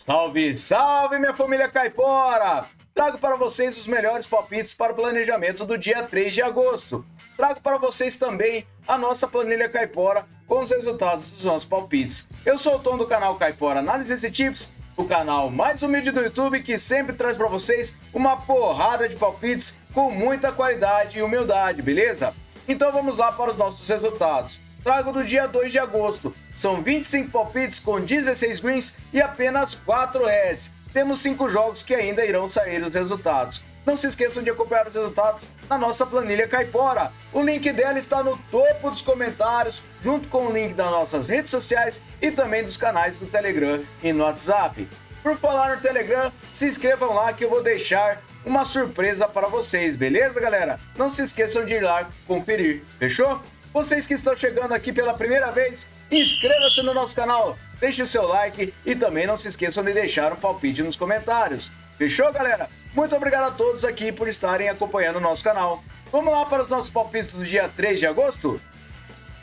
Salve, salve, minha família caipora! Trago para vocês os melhores palpites para o planejamento do dia 3 de agosto. Trago para vocês também a nossa planilha caipora com os resultados dos nossos palpites. Eu sou o Tom do canal Caipora Análises e Tips, o canal mais humilde do YouTube que sempre traz para vocês uma porrada de palpites com muita qualidade e humildade, beleza? Então vamos lá para os nossos resultados. Trago do dia 2 de agosto. São 25 palpites com 16 greens e apenas 4 reds. Temos 5 jogos que ainda irão sair os resultados. Não se esqueçam de acompanhar os resultados na nossa planilha caipora. O link dela está no topo dos comentários, junto com o link das nossas redes sociais e também dos canais do Telegram e no WhatsApp. Por falar no Telegram, se inscrevam lá que eu vou deixar uma surpresa para vocês, beleza, galera? Não se esqueçam de ir lá conferir, fechou? Vocês que estão chegando aqui pela primeira vez, inscreva-se no nosso canal, deixe o seu like e também não se esqueçam de deixar um palpite nos comentários. Fechou, galera? Muito obrigado a todos aqui por estarem acompanhando o nosso canal. Vamos lá para os nossos palpites do dia 3 de agosto?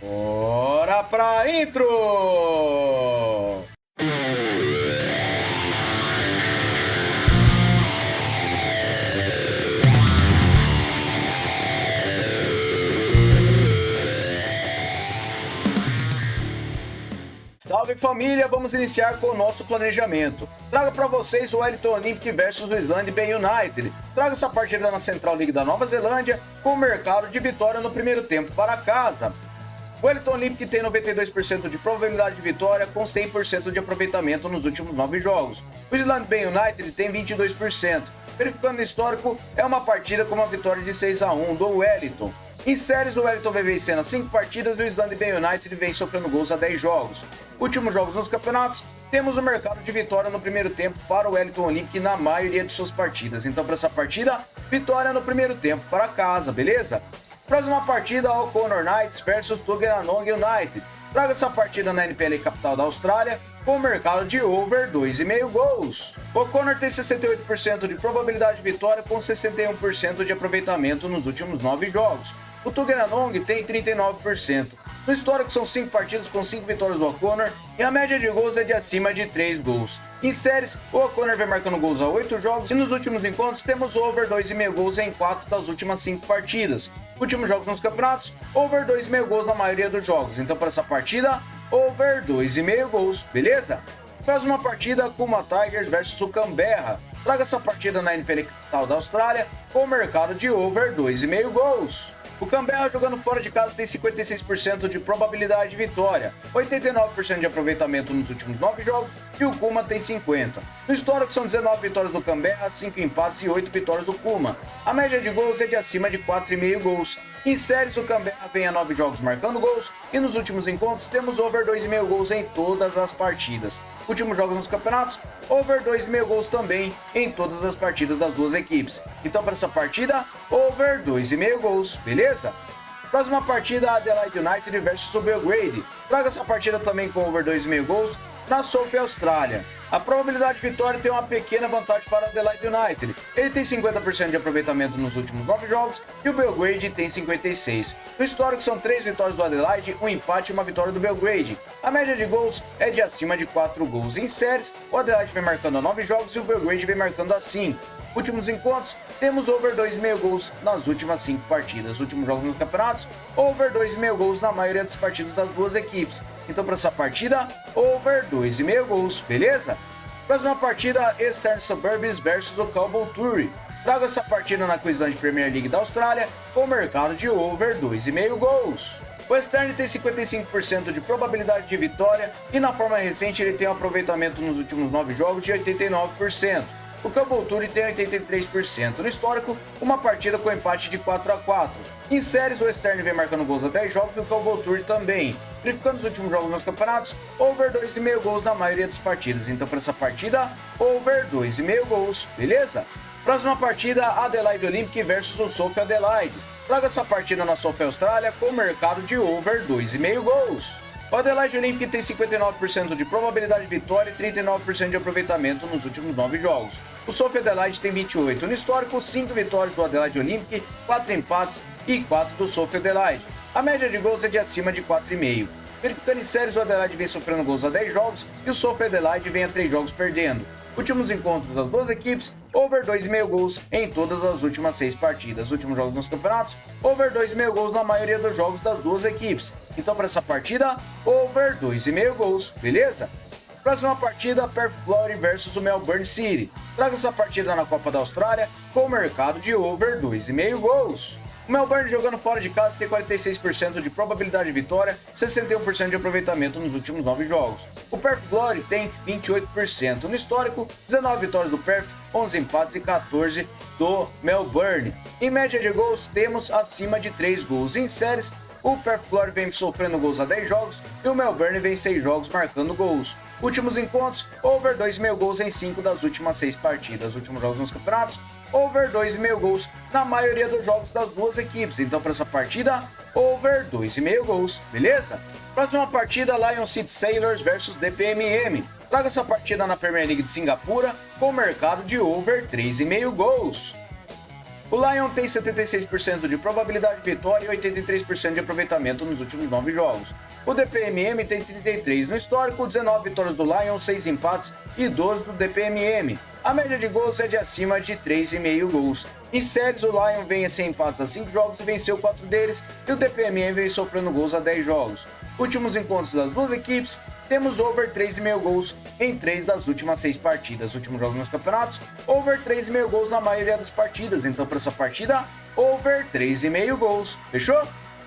Bora pra intro! Salve família, vamos iniciar com o nosso planejamento. Trago para vocês o Wellington Olympic versus o Slandby United. Trago essa partida na Central League da Nova Zelândia com o mercado de vitória no primeiro tempo para casa. O Wellington Olympic tem 92% de probabilidade de vitória com 100% de aproveitamento nos últimos 9 jogos. O Slandby United tem 22%. Verificando o histórico, é uma partida com uma vitória de 6-1 do Wellington. Em séries, o Wellington vem vencendo 5 partidas e o Slandby United vem sofrendo gols a 10 jogos. Últimos jogos nos campeonatos, temos o mercado de vitória no primeiro tempo para o Wellington Olympic na maioria de suas partidas. Então, para essa partida, vitória no primeiro tempo para casa, beleza? Próxima partida, O'Connor Knights versus Tuggeranong United. Traga essa partida na NPL Capital da Austrália com o mercado de over 2,5 gols. O O'Connor tem 68% de probabilidade de vitória com 61% de aproveitamento nos últimos 9 jogos. O Tuggeranong tem 39%. No histórico são 5 partidas com 5 vitórias do O'Connor e a média de gols é de acima de 3 gols. Em séries, o O'Connor vem marcando gols a 8 jogos e nos últimos encontros temos over 2,5 gols em 4 das últimas 5 partidas. Últimos jogos nos campeonatos, over 2,5 gols na maioria dos jogos. Então para essa partida, over 2,5 gols, beleza? Próxima partida, Kuma Tigers versus o Canberra. Traga essa partida na NPL Capital da Austrália com o mercado de over 2,5 gols. O Canberra jogando fora de casa tem 56% de probabilidade de vitória, 89% de aproveitamento nos últimos 9 jogos e o Kuma tem 50%. No histórico são 19 vitórias do Canberra, 5 empates e 8 vitórias do Kuma. A média de gols é de acima de 4,5 gols. Em séries, o Canberra vem a 9 jogos marcando gols e nos últimos encontros temos over 2,5 gols em todas as partidas. Últimos jogos nos campeonatos, over 2,5 gols também em todas as partidas das duas equipes. Então para essa partida, over 2,5 gols, beleza? Próxima partida, Adelaide United versus o Belgrade. Traga essa partida também com over 2,5 gols na Sofia Austrália. A probabilidade de vitória tem uma pequena vantagem para o Adelaide United. Ele tem 50% de aproveitamento nos últimos 9 jogos e o Belgrade tem 56%. No histórico são 3 vitórias do Adelaide, um empate e uma vitória do Belgrade. A média de gols é de acima de 4 gols. Em séries, o Adelaide vem marcando a 9 jogos e o Belgrade vem marcando a 5. Últimos encontros, temos over 2,5 gols nas últimas 5 partidas. Últimos jogos nos campeonatos, over 2,5 gols na maioria das partidas das duas equipes. Então para essa partida, over 2,5 gols, beleza? Próxima partida, Eastern Suburbs versus o Cobble Tour. Trago essa partida na Queensland Premier League da Austrália com o mercado de over 2,5 gols. O Eastern tem 55% de probabilidade de vitória e na forma recente ele tem um aproveitamento nos últimos 9 jogos de 89%. O Cobble Tour tem 83%. No histórico, uma partida com empate de 4-4. Em séries, o Western vem marcando gols a 10 jogos e o Cobble Tour também. Verificando os últimos jogos nos campeonatos, over 2,5 gols na maioria das partidas. Então, para essa partida, over 2,5 gols, beleza? Próxima partida, Adelaide Olympic versus o Sofia Adelaide. Traga essa partida na Sofia Austrália com o mercado de over 2,5 gols. O Adelaide Olympic tem 59% de probabilidade de vitória e 39% de aproveitamento nos últimos 9 jogos. O Sofia Adelaide tem 28%. No histórico, 5 vitórias do Adelaide Olympic, 4 empates e 4 do Sofia Adelaide. A média de gols é de acima de 4,5. Verificando em séries, o Adelaide vem sofrendo gols a 10 jogos e o Sofia Adelaide vem a 3 jogos perdendo. Últimos encontros das duas equipes, over 2,5 gols em todas as últimas 6 partidas. Últimos jogos nos campeonatos, over 2,5 gols na maioria dos jogos das duas equipes. Então, para essa partida, over 2,5 gols, beleza? Próxima partida, Perth Glory versus o Melbourne City. Traga essa partida na Copa da Austrália com o mercado de over 2,5 gols. O Melbourne jogando fora de casa tem 46% de probabilidade de vitória, 61% de aproveitamento nos últimos 9 jogos. O Perth Glory tem 28% no histórico, 19 vitórias do Perth, 11 empates e 14 do Melbourne. Em média de gols, temos acima de 3 gols em séries. O Perth Glory vem sofrendo gols a 10 jogos e o Melbourne vem 6 jogos marcando gols. Últimos encontros, over 2,5 gols em 5 das últimas 6 partidas. Últimos jogos nos campeonatos, over 2,5 gols na maioria dos jogos das duas equipes. Então, para essa partida, over 2,5 gols, beleza? Próxima partida, Lion City Sailors versus DPMM. Traga essa partida na Premier League de Singapura com o mercado de over 3,5 gols. O Lion tem 76% de probabilidade de vitória e 83% de aproveitamento nos últimos 9 jogos. O DPMM tem 33 no histórico, 19 vitórias do Lion, 6 empates e 12 do DPMM. A média de gols é de acima de 3,5 gols. Em séries, o Lion vem sem empates a 5 jogos e venceu 4 deles, e o DPMM vem sofrendo gols a 10 jogos. Últimos encontros das duas equipes, temos over 3,5 gols em 3 das últimas 6 partidas. Últimos jogos nos campeonatos, over 3,5 gols na maioria das partidas. Então, para essa partida, over 3,5 gols. Fechou?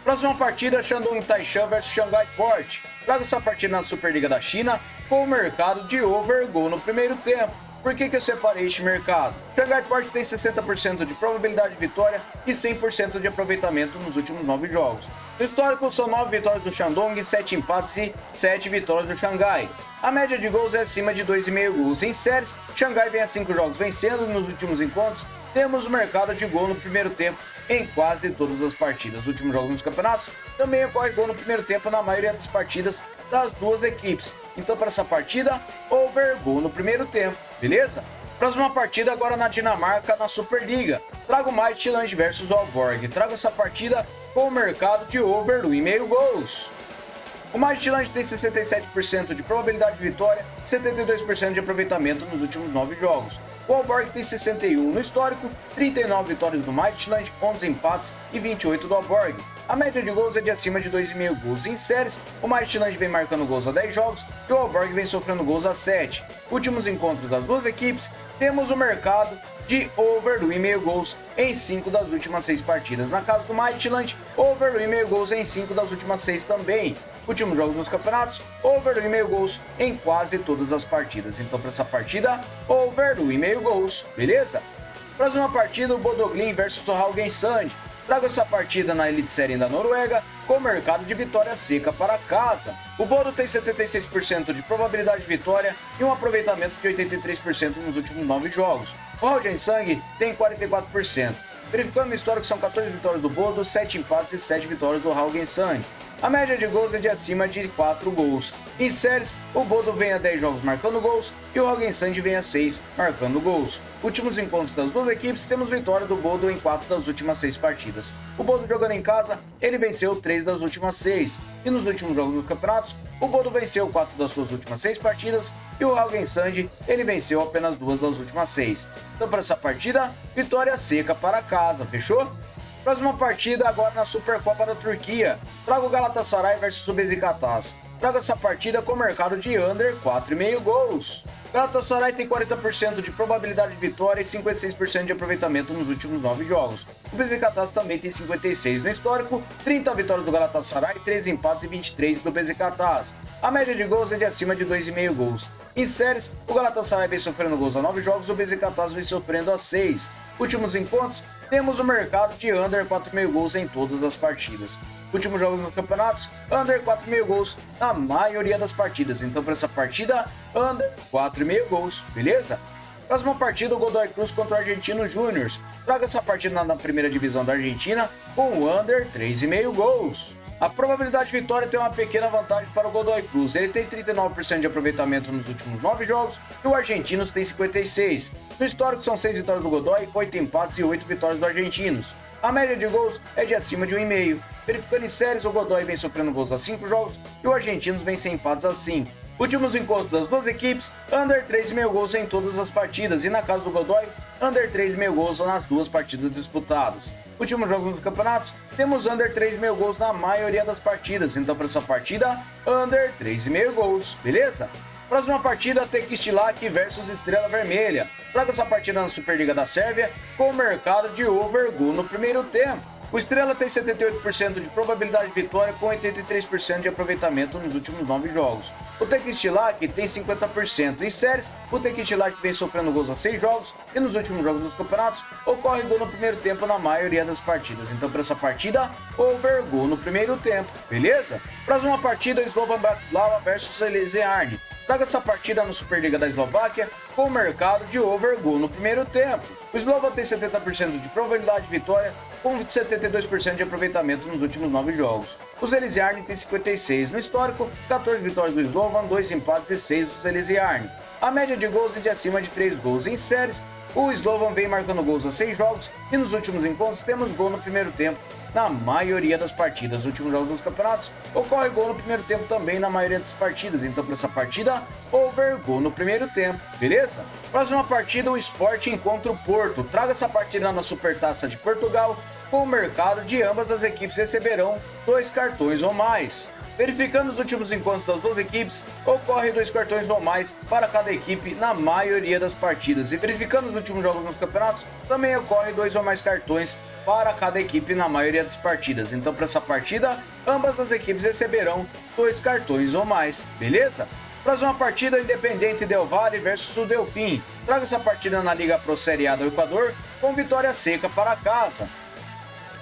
Próxima partida, Shandong Taishan vs Shanghai Port. Traga essa partida na Superliga da China com o mercado de over gol no primeiro tempo. Por que eu separei este mercado? Shanghai Port tem 60% de probabilidade de vitória e 100% de aproveitamento nos últimos 9 jogos. No histórico, são 9 vitórias do Shandong, 7 empates e 7 vitórias do Xangai. A média de gols é acima de 2,5 gols. Em séries, Xangai vem a 5 jogos vencendo. Nos últimos encontros, temos o mercado de gol no primeiro tempo em quase todas as partidas. Os últimos jogos nos campeonatos também ocorre gol no primeiro tempo na maioria das partidas das duas equipes. Então, para essa partida, over gol no primeiro tempo, beleza? Próxima partida agora na Dinamarca, na Superliga. Trago o Midtjylland versus o Aalborg. Trago essa partida com o mercado de over 1,5 gols. O Midtjylland tem 67% de probabilidade de vitória, 72% de aproveitamento nos últimos 9 jogos. O Aalborg tem 61 no histórico, 39 vitórias do Midtjylland, 11 empates e 28 do Aalborg. A média de gols é de acima de 2,5 gols em séries. O Midtjylland vem marcando gols a 10 jogos e o Aalborg vem sofrendo gols a 7. Últimos encontros das duas equipes, temos o mercado de over 1,5 gols em 5 das últimas 6 partidas. Na casa do Midtjylland, over 1,5 gols em 5 das últimas 6 também. Últimos jogos nos campeonatos, over 1,5 gols em quase todas as partidas. Então, para essa partida, over 1,5 gols, beleza? Próxima partida, o Bodø Glimt versus o Haugesund. Trago essa partida na Elite Série da Noruega com mercado de vitória seca para casa. O Bodø tem 76% de probabilidade de vitória e um aproveitamento de 83% nos últimos 9 jogos. O Haugesund tem 44%. Verificando no histórico, são 14 vitórias do Bodø, 7 empates e 7 vitórias do Haugesund. A média de gols é de acima de 4 gols. Em séries, o Bodø vem a 10 jogos marcando gols e o Haugesund vem a 6 marcando gols. Últimos encontros das duas equipes, temos vitória do Bodø em 4 das últimas 6 partidas. O Bodø jogando em casa, ele venceu 3 das últimas 6. E nos últimos jogos dos campeonatos, o Bodø venceu 4 das suas últimas 6 partidas e o Haugesund, ele venceu apenas 2 das últimas 6. Então, para essa partida, vitória seca para casa, fechou? Próxima partida agora na Supercopa da Turquia. Trago o Galatasaray versus o Beşiktaş. Trago essa partida com mercado de under 4,5 gols. Galatasaray tem 40% de probabilidade de vitória e 56% de aproveitamento nos últimos 9 jogos. O Beşiktaş também tem 56 no histórico, 30 vitórias do Galatasaray, 13 empates e 23 do Beşiktaş. A média de gols é de acima de 2,5 gols. Em séries, o Galatasaray vem sofrendo gols a 9 jogos e o Beşiktaş vem sofrendo a 6. Últimos encontros, temos o mercado de under 4,5 gols em todas as partidas. Últimos jogos nos campeonatos, under 4,5 gols na maioria das partidas. Então, para essa partida, under 4,5 gols, beleza? Próxima partida, o Godoy Cruz contra o Argentino Júnior. Traga essa partida na primeira divisão da Argentina com o under 3,5 gols. A probabilidade de vitória tem uma pequena vantagem para o Godoy Cruz. Ele tem 39% de aproveitamento nos últimos 9 jogos e o Argentinos tem 56%. No histórico são 6 vitórias do Godoy, 8 empates e 8 vitórias do Argentinos. A média de gols é de acima de 1,5. Verificando em séries, o Godoy vem sofrendo gols a 5 jogos e o Argentinos vem sem empates a 5. Últimos encontros das duas equipes, under 3,5 gols em todas as partidas, e na casa do Godoy, under 3,5 gols nas duas partidas disputadas. Últimos jogos dos campeonatos, temos under 3,5 gols na maioria das partidas, então para essa partida, under 3,5 gols, beleza? Próxima partida, Tekistilac versus Estrela Vermelha. Traga essa partida na Superliga da Sérvia com o mercado de over goal no primeiro tempo. O Estrela tem 78% de probabilidade de vitória com 83% de aproveitamento nos últimos 9 jogos. O Tekistilac tem 50%. Em séries, o Tekistilac vem sofrendo gols a 6 jogos e nos últimos jogos dos campeonatos ocorre gol no primeiro tempo na maioria das partidas. Então para essa partida, over gol no primeiro tempo, beleza? Próxima partida, Slovan Bratislava versus Elizejárny. Traga essa partida na Superliga da Eslováquia com o mercado de over goal no primeiro tempo. O Slovan tem 70% de probabilidade de vitória com 72% de aproveitamento nos últimos 9 jogos. Os Elizejárny tem 56% no histórico, 14 vitórias do Slovan, 2 empates e 6 dos Elizejárny. A média de gols é de acima de 3 gols em séries. O Slovan vem marcando gols a 6 jogos e nos últimos encontros temos gol no primeiro tempo na maioria das partidas. Nos últimos jogos dos campeonatos ocorre gol no primeiro tempo também na maioria das partidas. Então para essa partida, over gol no primeiro tempo, beleza? Próxima partida, o Sporting contra o Porto. Traga essa partida na Supertaça de Portugal com o mercado de ambas as equipes receberão 2 cartões ou mais. Verificando os últimos encontros das duas equipes, ocorre 2 cartões ou mais para cada equipe na maioria das partidas. E verificando os últimos jogos nos campeonatos, também ocorre 2 ou mais cartões para cada equipe na maioria das partidas. Então, para essa partida, ambas as equipes receberão 2 cartões ou mais, beleza? Próxima partida, Independente Del Valle versus o Delfim. Traga essa partida na Liga Pro Série A do Equador com vitória seca para casa.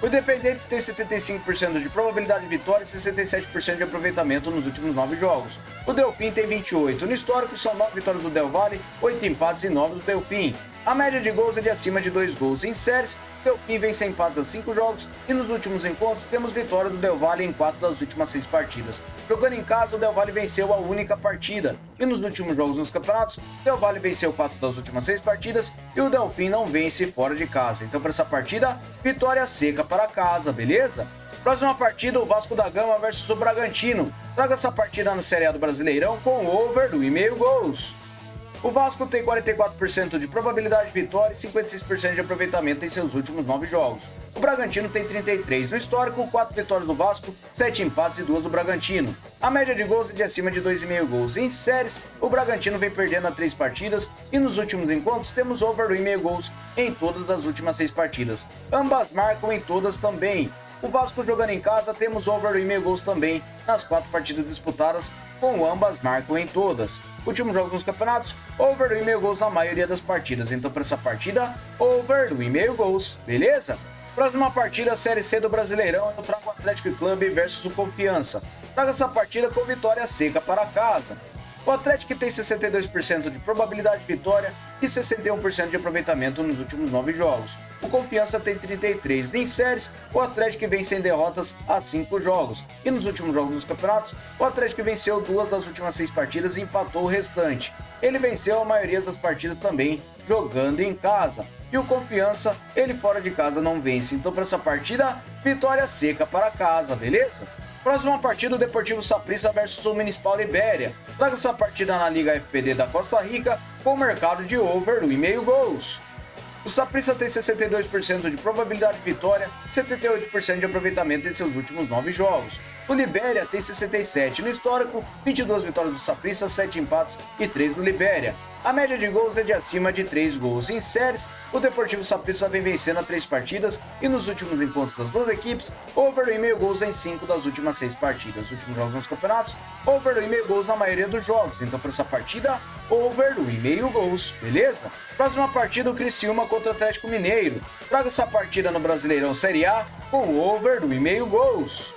O Independente tem 75% de probabilidade de vitória e 67% de aproveitamento nos últimos 9 jogos. O Delfim tem 28%. No histórico, são 9 vitórias do Del Valle, 8 empates e 9 do Delfim. A média de gols é de acima de 2 gols em séries. O Delfim vem sem empates a 5 jogos e nos últimos encontros temos vitória do Del Valle em 4 das últimas 6 partidas. Jogando em casa, o Del Valle venceu a única partida e nos últimos jogos nos campeonatos, o Del Valle venceu 4 das últimas 6 partidas e o Delfim não vence fora de casa. Então para essa partida, vitória seca para casa, beleza? Próxima partida, o Vasco da Gama versus o Bragantino. Traga essa partida na Série A do Brasileirão com over do 1,5 gols. O Vasco tem 44% de probabilidade de vitória e 56% de aproveitamento em seus últimos 9 jogos. O Bragantino tem 33%. No histórico, 4 vitórias do Vasco, 7 empates e 2 do Bragantino. A média de gols é de acima de 2,5 gols. Em séries, o Bragantino vem perdendo a 3 partidas e nos últimos encontros temos over do 1,5 gols em todas as últimas 6 partidas. Ambas marcam em todas também. O Vasco jogando em casa, temos over do 1,5 gols também nas 4 partidas disputadas, com ambas marcam em todas. Últimos jogos nos campeonatos, over do 1,5 gols na maioria das partidas. Então para essa partida, over do 1,5 gols, beleza? Próxima partida, Série C do Brasileirão, eu trago o Atlético Clube versus o Confiança. Traga essa partida com vitória seca para casa. O Atlético tem 62% de probabilidade de vitória e 61% de aproveitamento nos últimos 9 jogos. O Confiança tem 33%. Em séries, o Atlético vem sem derrotas há 5 jogos. E nos últimos jogos dos campeonatos, o Atlético venceu 2 das últimas 6 partidas e empatou o restante. Ele venceu a maioria das partidas também jogando em casa. E o Confiança, ele fora de casa não vence. Então para essa partida, vitória seca para casa, beleza? Próxima partida, o Deportivo Saprissa versus o Municipal Libéria. Traga essa partida na Liga FPD da Costa Rica com o mercado de over do 1,5 gols. O Saprissa tem 62% de probabilidade de vitória e 78% de aproveitamento em seus últimos 9 jogos. O Libéria tem 67%. No histórico, 22 vitórias do Saprissa, 7 empates e 3 do Libéria. A média de gols é de acima de 3 gols. Em séries, o Deportivo Saprissa vem vencendo a 3 partidas e nos últimos encontros das duas equipes, over do 1,5 gols em 5 das últimas 6 partidas. Os últimos jogos nos campeonatos, over do 1,5 gols na maioria dos jogos. Então, para essa partida, over do 1,5 gols, beleza? Próxima partida, o Criciúma contra o Atlético Mineiro. Traga essa partida no Brasileirão Série A com over do 1,5 gols.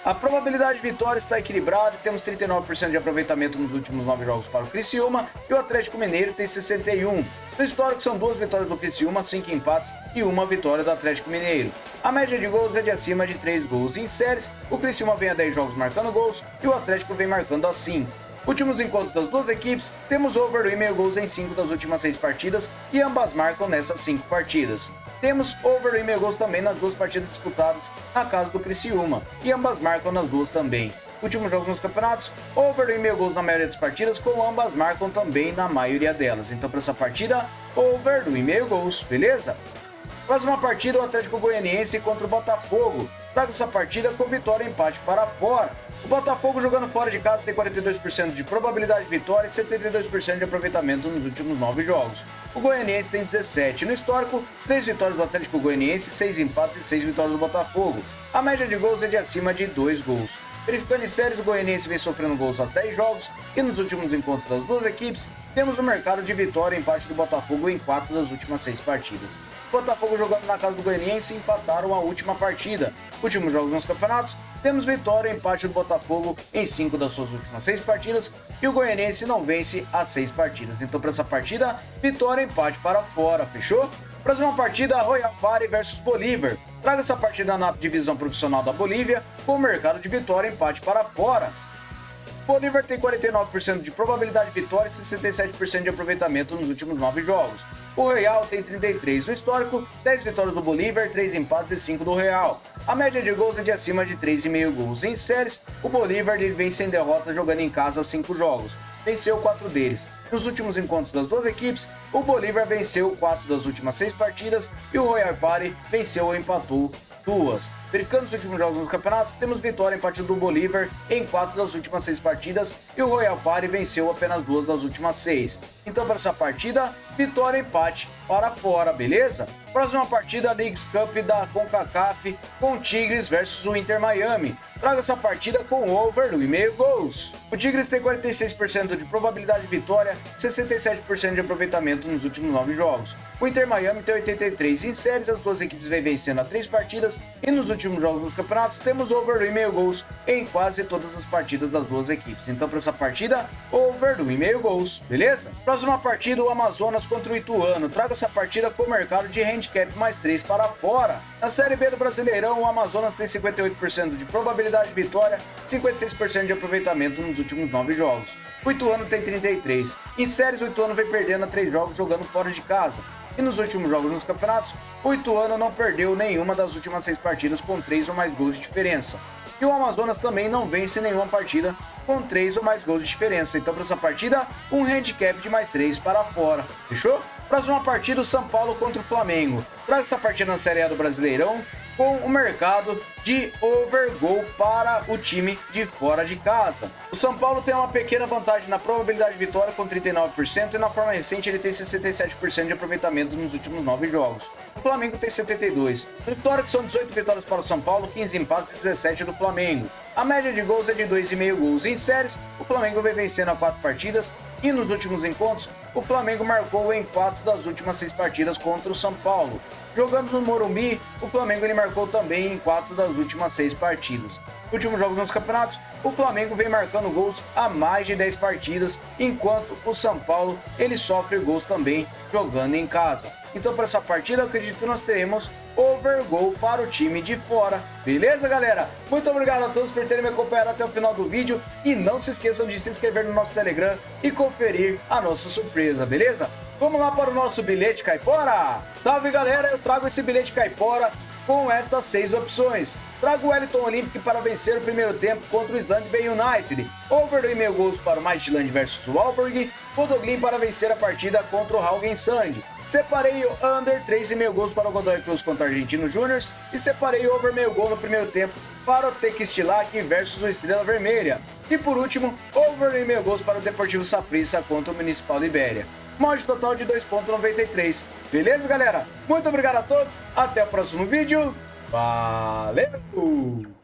A probabilidade de vitória está equilibrada, temos 39% de aproveitamento nos últimos 9 jogos para o Criciúma e o Atlético Mineiro tem 61%. No histórico são 2 vitórias do Criciúma, 5 empates e 1 vitória do Atlético Mineiro. A média de gols é de acima de 3 gols. Em séries, o Criciúma vem a 10 jogos marcando gols e o Atlético vem marcando a 5. Últimos encontros das duas equipes, temos over do 1,5 gols em 5 das últimas 6 partidas e ambas marcam nessas 5 partidas. temos over 1,5 gols também nas duas partidas disputadas na casa do Criciúma, e ambas marcam nas duas também. Últimos jogos nos campeonatos, over 1,5 gols na maioria das partidas, com ambas marcam também na maioria delas. Então, para essa partida, over 1,5 gols, beleza? Próxima partida, o Atlético Goianiense contra o Botafogo. Traga essa partida com vitória e empate para fora. O Botafogo, jogando fora de casa, tem 42% de probabilidade de vitória e 72% de aproveitamento nos últimos 9 jogos. O Goianiense tem 17. No histórico, 3 vitórias do Atlético Goianiense, 6 empates e 6 vitórias do Botafogo. A média de gols é de acima de 2 gols. Verificando em séries, o Goianiense vem sofrendo gols aos 10 jogos, e nos últimos encontros das duas equipes, temos no mercado de vitória e empate do Botafogo em 4 das últimas 6 partidas. O Botafogo, jogando na casa do Goianiense, empataram a última partida. Últimos jogos nos campeonatos, temos vitória e empate do Botafogo em 5 das suas últimas 6 partidas, e o Goianiense não vence as 6 partidas. Então, para essa partida, vitória e empate para fora, fechou? Próxima partida, Royal Party versus Bolívar. Traga essa partida na divisão profissional da Bolívia, com o mercado de vitória e empate para fora. Bolívar tem 49% de probabilidade de vitória e 67% de aproveitamento nos últimos 9 jogos. O Royal tem 33 no histórico, 10 vitórias do Bolívar, 3 empates e 5 do Royal. A média de gols é de acima de 3,5 gols. Em séries, o Bolívar vem sem derrota jogando em casa 5 jogos. Venceu 4 deles. Nos últimos encontros das duas equipes, o Bolívar venceu 4 das últimas 6 partidas e o Royal Party venceu ou empatou 2. Verificando os últimos jogos do campeonato, temos vitória e empate do Bolívar em 4 das últimas 6 partidas e o Royal Party venceu apenas 2 das últimas 6. Então, para essa partida, vitória e empate para fora, beleza? Próxima partida, Leagues Cup da CONCACAF com Tigres versus o Inter Miami. Traga essa partida com over 1,5 gols. O Tigres tem 46% de probabilidade de vitória, 67% de aproveitamento nos últimos 9 jogos. O Inter Miami tem 83. Em séries, as duas equipes vêm vencendo a 3 partidas e nos últimos jogos dos campeonatos temos over 1,5 gols em quase todas as partidas das duas equipes. Então, para essa partida, over 1,5 gols, beleza? Próxima partida, o Amazonas contra o Ituano. Traga essa partida com o mercado de handicap mais 3 para fora. Na Série B do Brasileirão, o Amazonas tem 58% de probabilidade de vitória, 56% de aproveitamento nos últimos 9 jogos. O Ituano tem 33. Em séries, o Ituano vem perdendo a 3 jogos jogando fora de casa. E nos últimos jogos nos campeonatos, o Ituano não perdeu nenhuma das últimas 6 partidas com 3 ou mais gols de diferença. E o Amazonas também não vence nenhuma partida com 3 ou mais gols de diferença. Então, para essa partida, um handicap de mais 3 para fora. Fechou? Próxima partida, o São Paulo contra o Flamengo. Traz essa partida na Série A do Brasileirão com o mercado de overgoal para o time de fora de casa. O São Paulo tem uma pequena vantagem na probabilidade de vitória com 39% e na forma recente ele tem 67% de aproveitamento nos últimos 9 jogos. O Flamengo tem 72%. No histórico são 18 vitórias para o São Paulo, 15 empates e 17 do Flamengo. A média de gols é de 2,5 gols. Em séries, o Flamengo vem vencendo a 4 partidas e nos últimos encontros, o Flamengo marcou em 4 das últimas 6 partidas contra o São Paulo. Jogando no Morumbi, o Flamengo marcou também em 4 das últimas 6 partidas. Últimos jogos nos campeonatos, o Flamengo vem marcando gols há mais de 10 partidas, enquanto o São Paulo sofre gols também jogando em casa. Então, para essa partida, eu acredito que nós teremos overgoal para o time de fora. Beleza, galera? Muito obrigado a todos por terem me acompanhado até o final do vídeo e não se esqueçam de se inscrever no nosso Telegram e conferir a nossa surpresa, beleza? Vamos lá para o nosso bilhete caipora? Salve, galera! Eu trago esse bilhete caipora com estas 6 opções. Trago o Wellington Olympic para vencer o primeiro tempo contra o Islândia Bay United. Over 2,5 gols para o Midtjylland versus o Aalborg. Bodoglin para vencer a partida contra o Haugen Sand. Separei o under 3,5 gols para o Godoy Cruz contra o Argentino Júnior. E separei o over meio gol no primeiro tempo para o Tequistilak versus o Estrela Vermelha. E por último, over 1,5 gols para o Deportivo Saprissa contra o Municipal Libéria. Mote total de 2,93. Beleza, galera? Muito obrigado a todos. Até o próximo vídeo. Valeu!